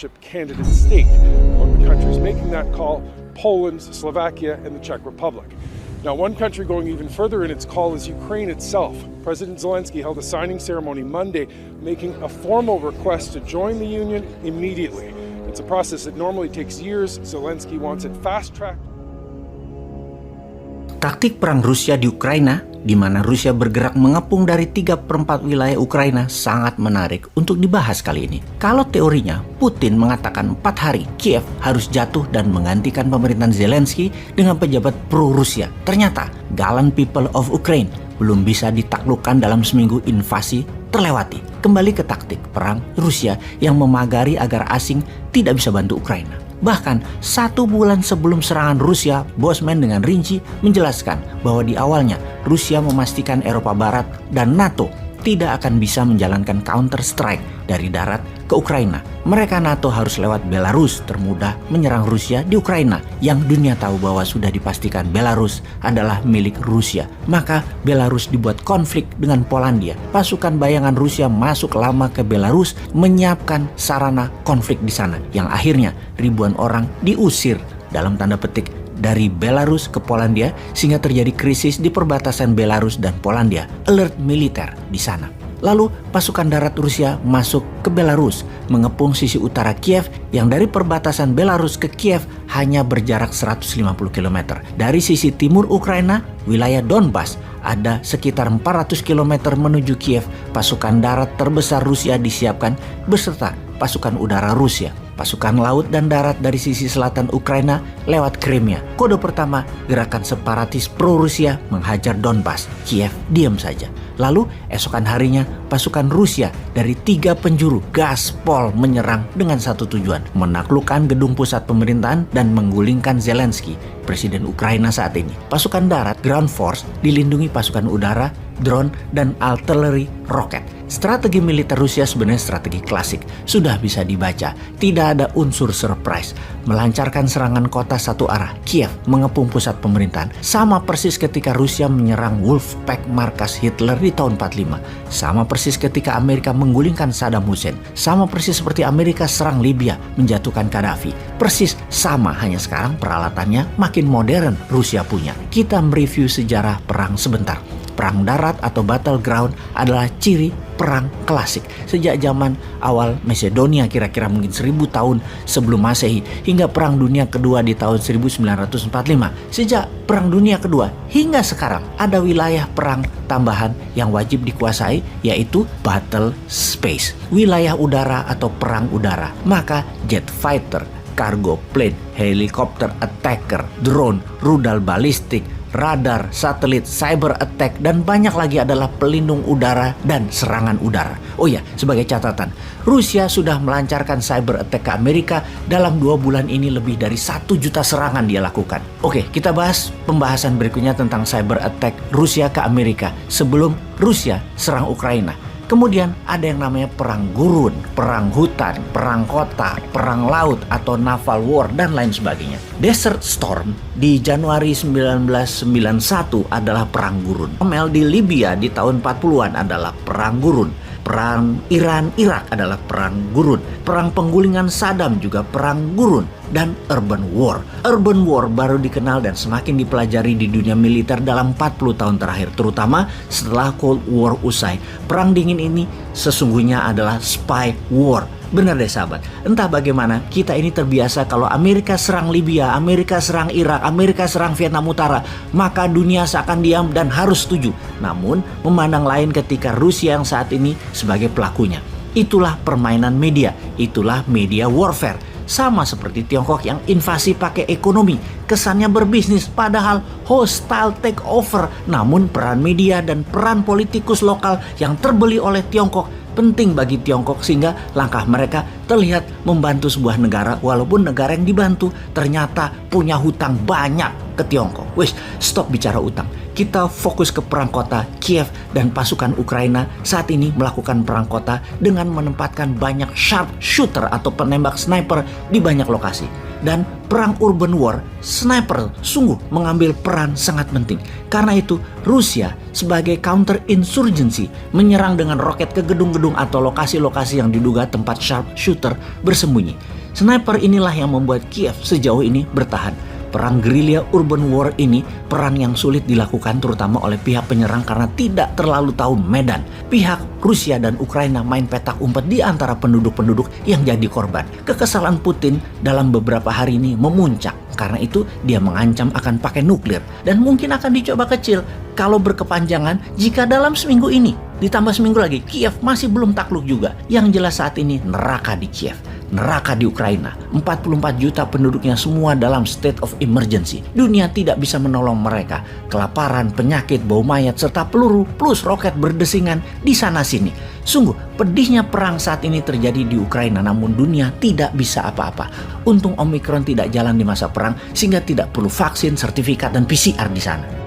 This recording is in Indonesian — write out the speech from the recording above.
candidate state. Among the countries making that call, Poland, Slovakia, and the Czech Republic. Now, one country going even further in its call is Ukraine itself. President Zelensky held a signing ceremony Monday, making a formal request to join the Union immediately. It's a process that normally takes years. Zelensky wants it fast-tracked. Taktik perang Rusia di Ukraina, di mana Rusia bergerak mengepung dari 3/4 wilayah Ukraina, sangat menarik untuk dibahas kali ini. Kalau teorinya, Putin mengatakan 4 hari Kiev harus jatuh dan menggantikan pemerintahan Zelensky dengan pejabat pro-Rusia. Ternyata, gallant people of Ukraine belum bisa ditaklukkan dalam seminggu invasi terlewati. Kembali ke taktik perang Rusia yang memagari agar asing tidak bisa bantu Ukraina. Bahkan 1 bulan sebelum serangan Rusia, Bosman dengan rinci menjelaskan bahwa di awalnya Rusia memastikan Eropa Barat dan NATO tidak akan bisa menjalankan counter strike dari darat ke Ukraina. Mereka NATO harus lewat Belarus termudah menyerang Rusia di Ukraina, yang dunia tahu bahwa sudah dipastikan Belarus adalah milik Rusia. Maka Belarus dibuat konflik dengan Polandia. Pasukan bayangan Rusia masuk lama ke Belarus menyiapkan sarana konflik di sana, yang akhirnya ribuan orang diusir dalam tanda petik dari Belarus ke Polandia, sehingga terjadi krisis di perbatasan Belarus dan Polandia. Alert militer di sana. Lalu pasukan darat Rusia masuk ke Belarus, mengepung sisi utara Kiev yang dari perbatasan Belarus ke Kiev hanya berjarak 150 km. Dari sisi timur Ukraina, wilayah Donbas, ada sekitar 400 km menuju Kiev. Pasukan darat terbesar Rusia disiapkan beserta pasukan udara Rusia. Pasukan laut dan darat dari sisi selatan Ukraina lewat Crimea. Kode pertama, gerakan separatis pro-Rusia menghajar Donbas. Kiev diam saja. Lalu esokan harinya pasukan Rusia dari 3 penjuru gaspol menyerang dengan satu tujuan, menaklukkan gedung pusat pemerintahan dan menggulingkan Zelensky, presiden Ukraina saat ini. Pasukan darat, ground force, dilindungi pasukan udara, drone, dan artillery roket. Strategi militer Rusia sebenarnya strategi klasik, sudah bisa dibaca, tidak ada unsur surprise. Melancarkan serangan kota satu arah, Kiev mengepung pusat pemerintahan. Sama persis ketika Rusia menyerang Wolfpack markas Hitler di tahun 45. Sama persis ketika Amerika menggulingkan Saddam Hussein. Sama persis seperti Amerika serang Libya, menjatuhkan Gaddafi. Persis sama, hanya sekarang peralatannya makin modern Rusia punya. Kita mereview sejarah perang sebentar. Perang darat atau battleground adalah ciri perang klasik. Sejak zaman awal Macedonia kira-kira mungkin 1000 tahun sebelum Masehi hingga Perang Dunia Kedua di tahun 1945. Sejak Perang Dunia Kedua hingga sekarang ada wilayah perang tambahan yang wajib dikuasai, yaitu battle space, wilayah udara atau perang udara. Maka jet fighter, cargo plane, helikopter attacker, drone, rudal balistik, radar, satelit, cyber attack, dan banyak lagi adalah pelindung udara dan serangan udara. Oh ya, sebagai catatan, Rusia sudah melancarkan cyber attack ke Amerika. Dalam 2 bulan ini lebih dari 1 juta serangan dia lakukan. Oke, kita bahas pembahasan berikutnya tentang cyber attack Rusia ke Amerika sebelum Rusia serang Ukraina. Kemudian ada yang namanya perang gurun, perang hutan, perang kota, perang laut atau naval war, dan lain sebagainya. Desert Storm di Januari 1991 adalah perang gurun. Mel di Libya di tahun 40-an adalah perang gurun. Perang Iran-Irak adalah perang gurun. Perang penggulingan Saddam juga perang gurun. Dan urban war. Urban war baru dikenal dan semakin dipelajari di dunia militer dalam 40 tahun terakhir, terutama setelah Cold War usai. Perang dingin ini sesungguhnya adalah spy war. Benar deh sahabat, entah bagaimana kita ini terbiasa kalau Amerika serang Libya, Amerika serang Irak, Amerika serang Vietnam Utara, maka dunia seakan diam dan harus setuju. Namun memandang lain ketika Rusia yang saat ini sebagai pelakunya. Itulah permainan media, itulah media warfare. Sama seperti Tiongkok yang invasi pakai ekonomi, kesannya berbisnis padahal hostile takeover. Namun peran media dan peran politikus lokal yang terbeli oleh Tiongkok penting bagi Tiongkok, sehingga langkah mereka terlihat membantu sebuah negara walaupun negara yang dibantu ternyata punya hutang banyak ke Tiongkok. Wes, stop bicara utang. kita fokus ke perang kota. Kiev dan pasukan Ukraina saat ini melakukan perang kota dengan menempatkan banyak sharpshooter atau penembak sniper di banyak lokasi. Dan perang urban war, sniper sungguh mengambil peran sangat penting. Karena itu, Rusia sebagai counter insurgency menyerang dengan roket ke gedung-gedung atau lokasi-lokasi yang diduga tempat sharpshooter bersembunyi. Sniper inilah yang membuat Kiev sejauh ini bertahan. Perang gerilya urban war ini perang yang sulit dilakukan terutama oleh pihak penyerang karena tidak terlalu tahu medan. Pihak Rusia dan Ukraina main petak umpet di antara penduduk-penduduk yang jadi korban. Kekesalan Putin dalam beberapa hari ini memuncak. Karena itu dia mengancam akan pakai nuklir dan mungkin akan dicoba kecil kalau berkepanjangan jika dalam seminggu ini ditambah seminggu lagi Kiev masih belum takluk juga. Yang jelas saat ini neraka di Kiev. Neraka di Ukraina, 44 juta penduduknya semua dalam state of emergency. Dunia tidak bisa menolong mereka. Kelaparan, penyakit, bau mayat, serta peluru plus roket berdesingan di sana-sini. Sungguh, pedihnya perang saat ini terjadi di Ukraina, namun dunia tidak bisa apa-apa. Untung Omicron tidak jalan di masa perang, sehingga tidak perlu vaksin, sertifikat, dan PCR di sana.